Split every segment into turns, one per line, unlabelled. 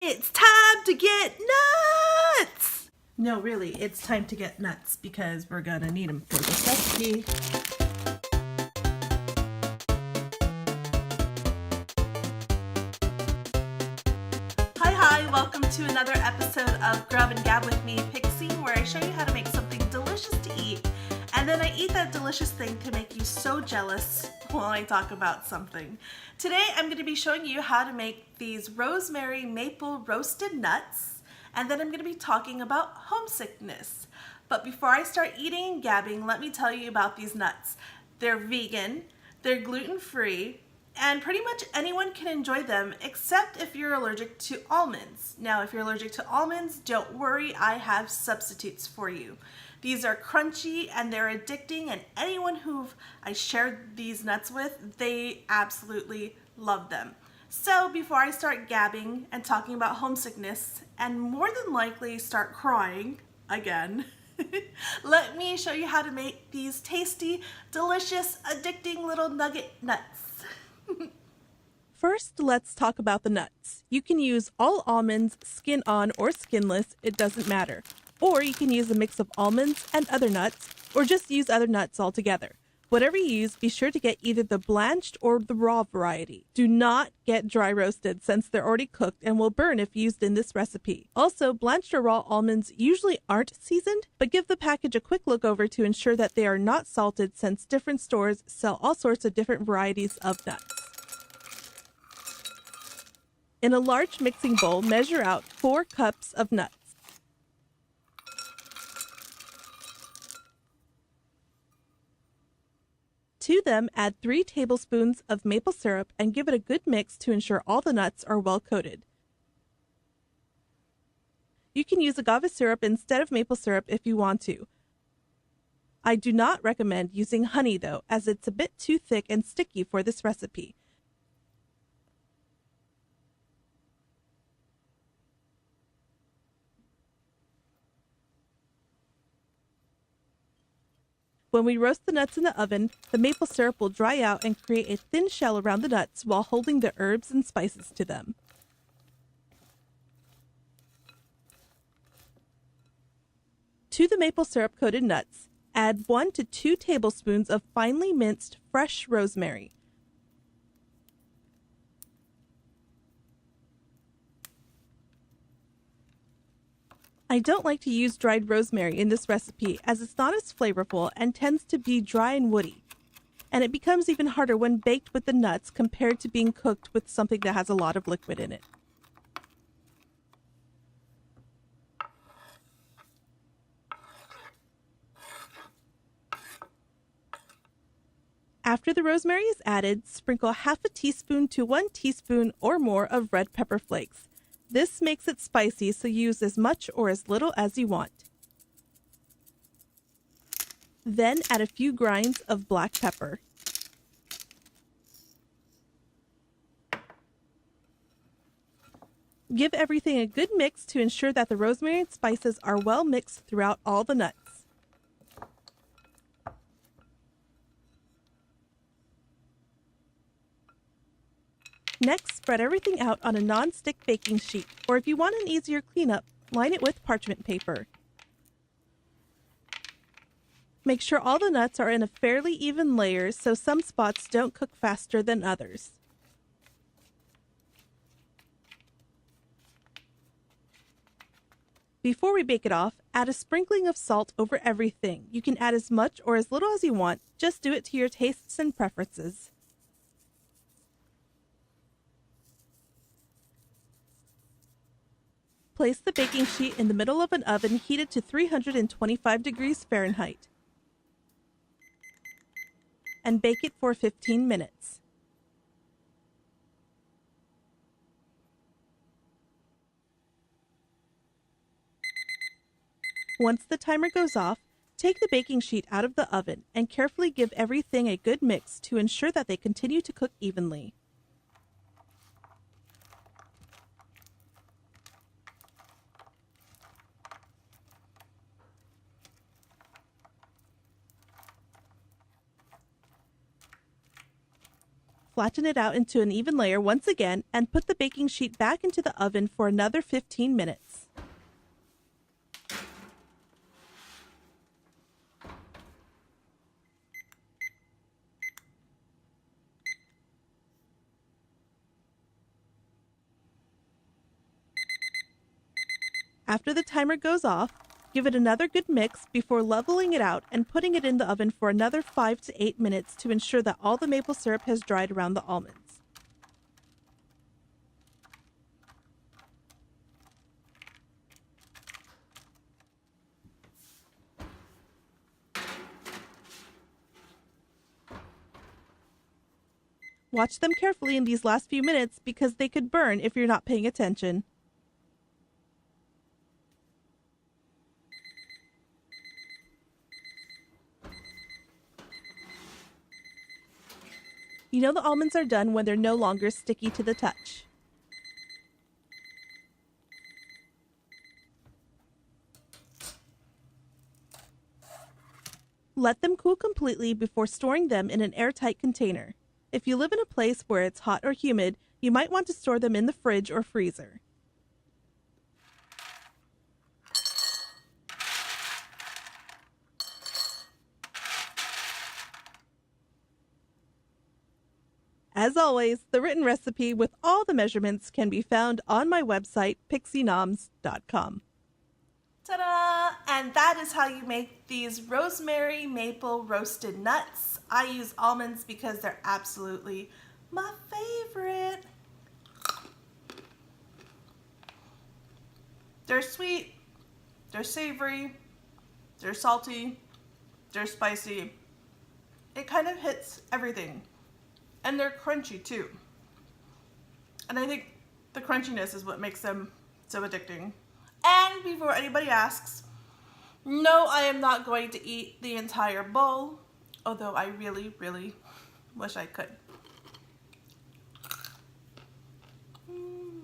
It's time to get nuts! No, really, it's time to get nuts because we're gonna need them for this recipe. Hi, welcome to another episode of Grub Gab with me, Pixie, where I show you how to make something delicious to eat, and then I eat that delicious thing to make you so jealous while I talk about something. Today I'm going to be showing you how to make these rosemary maple roasted nuts, and then I'm going to be talking about homesickness. But before I start eating and gabbing, let me tell you about these nuts. They're vegan, they're gluten-free, and pretty much anyone can enjoy them except if you're allergic to almonds. Now, if you're allergic to almonds, don't worry, I have substitutes for you. These are crunchy and they're addicting, and anyone who I shared these nuts with, they absolutely love them. So before I start gabbing and talking about homesickness, and more than likely start crying again, let me show you how to make these tasty, delicious, addicting little nugget nuts.
First, let's talk about the nuts. You can use all almonds, skin on or skinless, it doesn't matter. Or you can use a mix of almonds and other nuts, or just use other nuts altogether. Whatever you use, be sure to get either the blanched or the raw variety. Do not get dry roasted since they're already cooked and will burn if used in this recipe. Also, blanched or raw almonds usually aren't seasoned, but give the package a quick look over to ensure that they are not salted since different stores sell all sorts of different varieties of nuts. In a large mixing bowl, measure out 4 cups of nuts. To them, add 3 tablespoons of maple syrup and give it a good mix to ensure all the nuts are well coated. You can use agave syrup instead of maple syrup if you want to. I do not recommend using honey though, as it's a bit too thick and sticky for this recipe. When we roast the nuts in the oven, the maple syrup will dry out and create a thin shell around the nuts while holding the herbs and spices to them. To the maple syrup coated nuts, add 1 to 2 tablespoons of finely minced fresh rosemary. I don't like to use dried rosemary in this recipe as it's not as flavorful and tends to be dry and woody. And it becomes even harder when baked with the nuts compared to being cooked with something that has a lot of liquid in it. After the rosemary is added, sprinkle half a teaspoon to 1 teaspoon or more of red pepper flakes. This makes it spicy, so use as much or as little as you want. Then add a few grinds of black pepper. Give everything a good mix to ensure that the rosemary and spices are well mixed throughout all the nuts. Next, spread everything out on a non-stick baking sheet, or if you want an easier cleanup, line it with parchment paper. Make sure all the nuts are in a fairly even layer so some spots don't cook faster than others. Before we bake it off, add a sprinkling of salt over everything. You can add as much or as little as you want, just do it to your tastes and preferences. Place the baking sheet in the middle of an oven heated to 325 degrees Fahrenheit and bake it for 15 minutes. Once the timer goes off, take the baking sheet out of the oven and carefully give everything a good mix to ensure that they continue to cook evenly. Flatten it out into an even layer once again and put the baking sheet back into the oven for another 15 minutes. After the timer goes off, give it another good mix before leveling it out and putting it in the oven for another 5 to 8 minutes to ensure that all the maple syrup has dried around the almonds. Watch them carefully in these last few minutes because they could burn if you're not paying attention. You know the almonds are done when they're no longer sticky to the touch. Let them cool completely before storing them in an airtight container. If you live in a place where it's hot or humid, you might want to store them in the fridge or freezer. As always, the written recipe with all the measurements can be found on my website, Pixienoms.com.
Ta-da! And that is how you make these rosemary maple roasted nuts. I use almonds because they're absolutely my favorite. They're sweet, they're savory, they're salty, they're spicy. It kind of hits everything. And they're crunchy too. And I think the crunchiness is what makes them so addicting. And before anybody asks, no, I am not going to eat the entire bowl, although I really, really wish I could.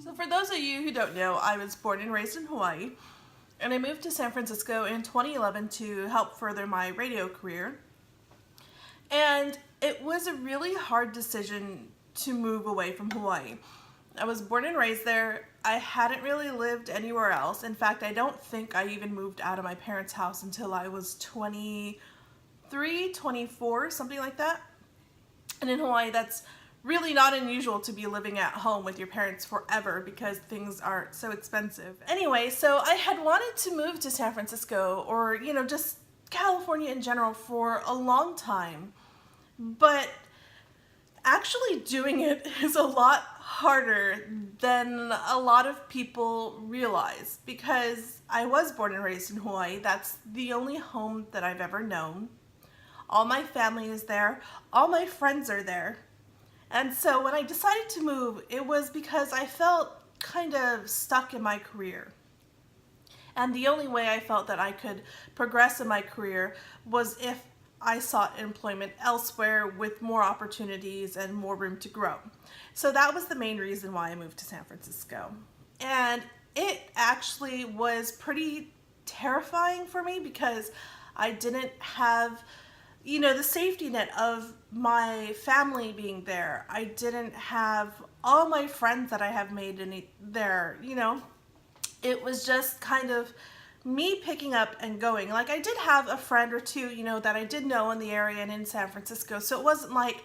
So for those of you who don't know, I was born and raised in Hawaii, and I moved to San Francisco in 2011 to help further my radio career. And it was a really hard decision to move away from Hawaii. I was born and raised there. I hadn't really lived anywhere else. In fact, I don't think I even moved out of my parents' house until I was 23, 24, something like that. And in Hawaii, that's really not unusual to be living at home with your parents forever because things are so expensive. Anyway, so I had wanted to move to San Francisco or, you know, just California in general for a long time. But actually doing it is a lot harder than a lot of people realize because I was born and raised in Hawaii. That's the only home that I've ever known. All my family is there. All my friends are there. And so when I decided to move, it was because I felt kind of stuck in my career. And the only way I felt that I could progress in my career was if I sought employment elsewhere with more opportunities and more room to grow. So that was the main reason why I moved to San Francisco. And it actually was pretty terrifying for me because I didn't have, you know, the safety net of my family being there. I didn't have all my friends that I have made there, you know. It was just kind of me picking up and going. Like I did have a friend or two, you know, that I did know in the area and in San Francisco. So it wasn't like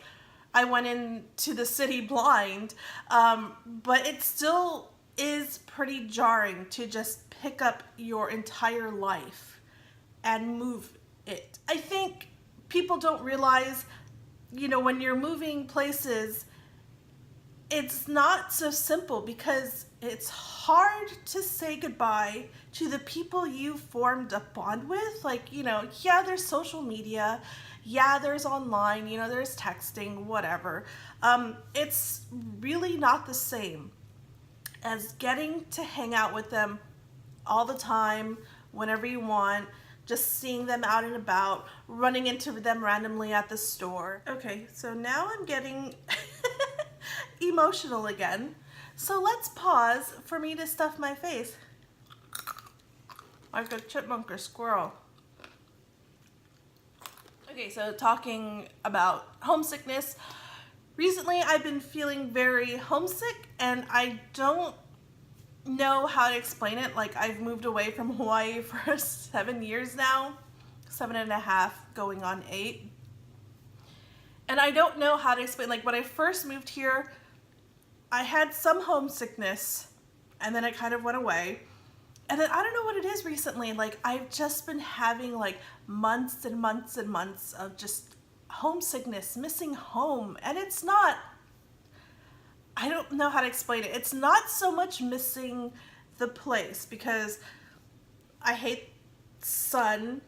I went into the city blind, but it still is pretty jarring to just pick up your entire life and move it. I think people don't realize, you know, when you're moving places, it's not so simple because it's hard to say goodbye to the people you formed a bond with. Like, you know, yeah, there's social media, yeah, there's online, you know, there's texting, whatever. It's really not the same as getting to hang out with them all the time, whenever you want, just seeing them out and about, running into them randomly at the store. Okay, so now I'm getting emotional again. So let's pause for me to stuff my face like a chipmunk or squirrel. Okay, so talking about homesickness, Recently, I've been feeling very homesick, and I don't know how to explain it. Like, I've moved away from Hawaii for 7 years now, 7.5 going on 8. And I don't know how to explain. Like, when I first moved here, I had some homesickness, and then it kind of went away. And then I don't know what it is recently. Like, I've just been having like months and months and months of just homesickness, missing home. And it's not, I don't know how to explain it. It's not so much missing the place, because I hate sun.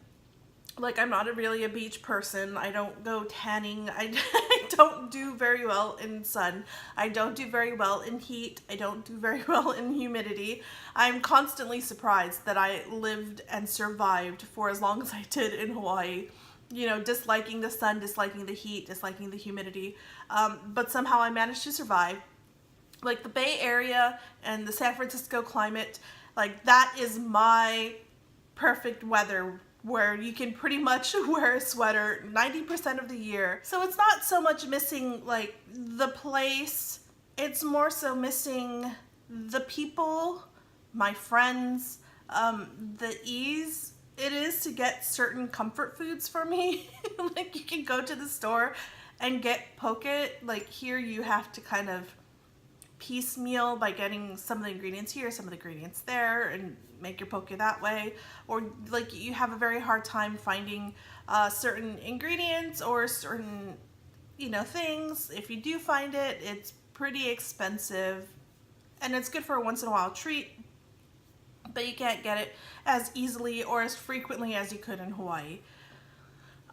Like, I'm not really a beach person. I don't go tanning. I don't do very well in sun. I don't do very well in heat. I don't do very well in humidity. I'm constantly surprised that I lived and survived for as long as I did in Hawaii. You know, disliking the sun, disliking the heat, disliking the humidity. But somehow I managed to survive. Like, the Bay Area and the San Francisco climate, like, that is my perfect weather, where you can pretty much wear a sweater 90% of the year. So it's not so much missing like the place, it's more so missing the people, my friends, the ease it is to get certain comfort foods for me. Like, you can go to the store and get poke. Like, here you have to kind of piecemeal by getting some of the ingredients here, some of the ingredients there, and make your poke that way. Or like, you have a very hard time finding certain ingredients or certain, you know, things. If you do find it, it's pretty expensive, and it's good for a once in a while treat, but you can't get it as easily or as frequently as you could in Hawaii.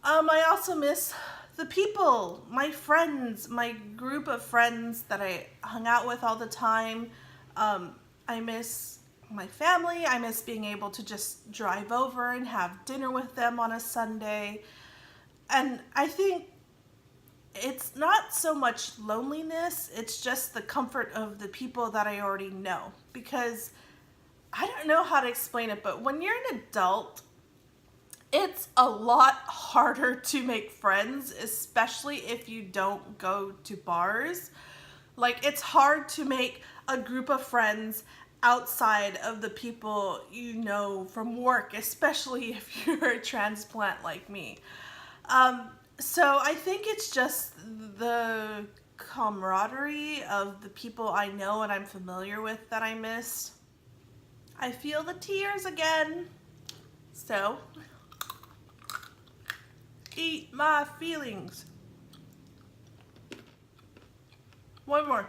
I also miss the people, my friends, my group of friends that I hung out with all the time. I miss my family. I miss being able to just drive over and have dinner with them on a Sunday. And I think it's not so much loneliness, it's just the comfort of the people that I already know. Because I don't know how to explain it, but when you're an adult, it's a lot harder to make friends, especially if you don't go to bars. Like, it's hard to make a group of friends outside of the people you know from work, especially if you're a transplant like me. So I think it's just the camaraderie of the people I know and I'm familiar with that I miss. I feel the tears again. So, eat my feelings. One more.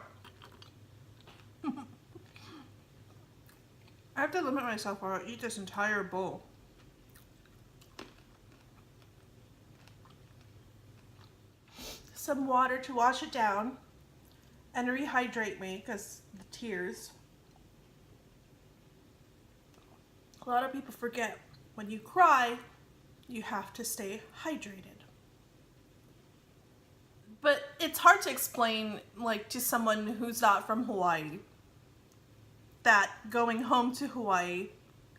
I have to limit myself or I'll eat this entire bowl. Some water to wash it down and rehydrate me, because the tears. A lot of people forget when you cry, you have to stay hydrated. But it's hard to explain, like, to someone who's not from Hawaii, that going home to Hawaii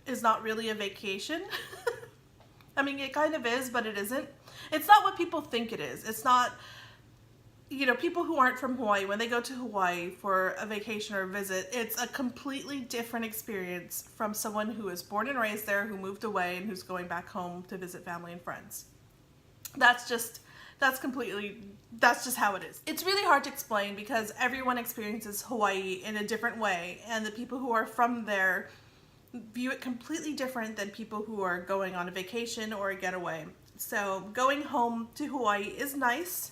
is not really a vacation. I mean, it kind of is, but it isn't. It's not what people think it is. It's not, you know, people who aren't from Hawaii, when they go to Hawaii for a vacation or a visit, it's a completely different experience from someone who is born and raised there, who moved away, and who's going back home to visit family and friends. That's just how it is. It's really hard to explain because everyone experiences Hawaii in a different way, and the people who are from there view it completely different than people who are going on a vacation or a getaway. So going home to Hawaii is nice,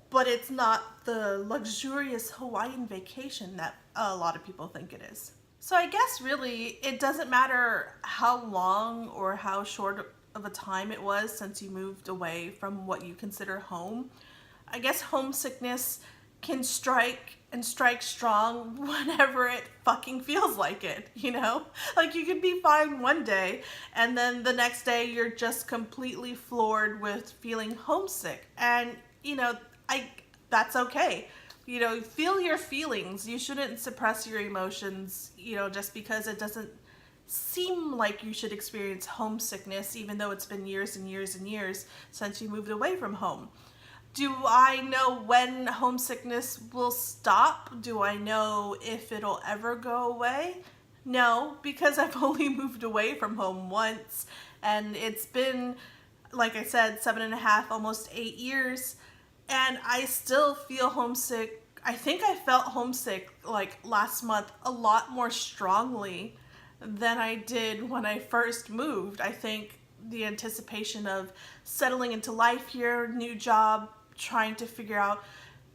but it's not the luxurious Hawaiian vacation that a lot of people think it is. So I guess really it doesn't matter how long or how short of a time it was since you moved away from what you consider home. I guess homesickness can strike and strike strong whenever it fucking feels like it, you know? Like, you could be fine one day and then the next day you're just completely floored with feeling homesick. And, you know, that's okay. You know, feel your feelings. You shouldn't suppress your emotions, you know, just because it doesn't seem like you should experience homesickness, even though it's been years and years and years since you moved away from home. Do I know when homesickness will stop? Do I know if it'll ever go away? No, because I've only moved away from home once, and it's been, like I said, 7.5, almost 8 years, and I still feel homesick. I think I felt homesick like last month a lot more strongly than I did when I first moved. I think the anticipation of settling into life here, new job, trying to figure out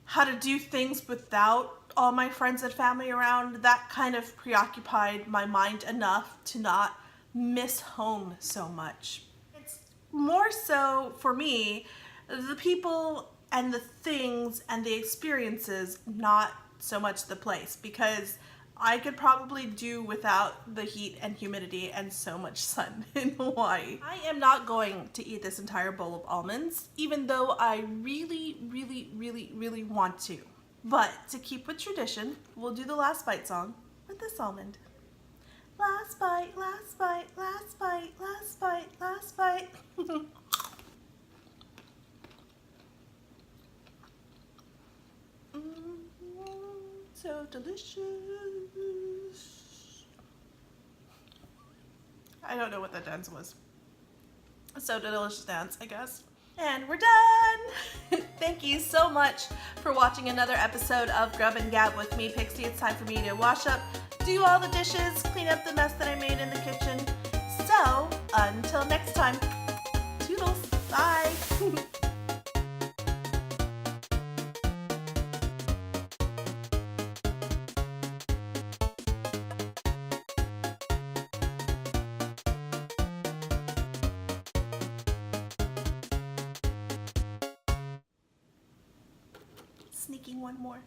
how to do things without all my friends and family around, that kind of preoccupied my mind enough to not miss home so much. It's more so for me, the people and the things and the experiences, not so much the place, because I could probably do without the heat and humidity and so much sun in Hawaii. I am not going to eat this entire bowl of almonds, even though I really, really, really, really want to. But to keep with tradition, we'll do the last bite song with this almond. Last bite, last bite, last bite, last bite, last bite. So delicious. I don't know what that dance was. So delicious dance, I guess. And we're done! Thank you so much for watching another episode of Grub and Gab with me, Pixie. It's time for me to wash up, do all the dishes, clean up the mess that I made in the kitchen. So, until next time, toodles, bye! Sneaking one more.